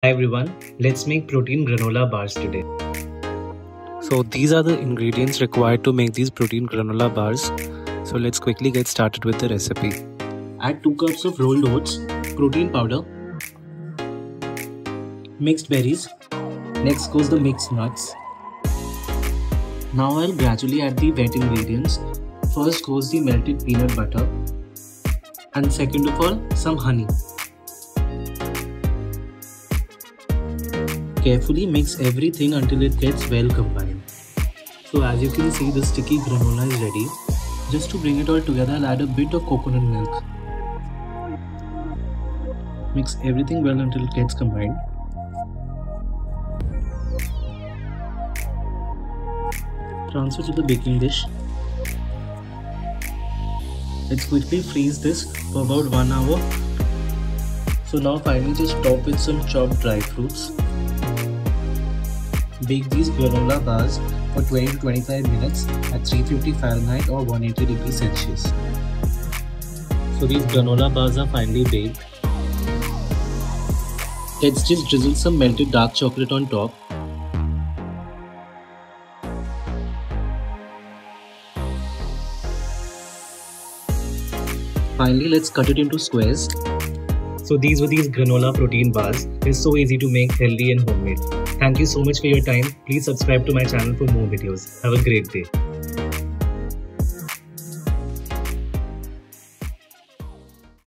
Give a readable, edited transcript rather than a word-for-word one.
Hi everyone, let's make protein granola bars today. So these are the ingredients required to make these protein granola bars. So let's quickly get started with the recipe. Add 2 cups of rolled oats, protein powder, mixed berries. Next goes the mixed nuts. Now I'll gradually add the wet ingredients. First goes the melted peanut butter, and second of all, some honey. Carefully mix everything until it gets well combined. So as you can see, the sticky granola is ready. Just to bring it all together, I'll add a bit of coconut milk. Mix everything well until it gets combined. Transfer to the baking dish. Let's quickly freeze this for about 1 hour. So now finally just top with some chopped dry fruits. Bake these granola bars for 20 to 25 minutes at 350 Fahrenheit or 180 degrees Celsius. So these granola bars are finally baked. Let's just drizzle some melted dark chocolate on top. Finally, let's cut it into squares. So these were these granola protein bars. It's so easy to make, healthy and homemade. Thank you so much for your time. Please subscribe to my channel for more videos. Have a great day.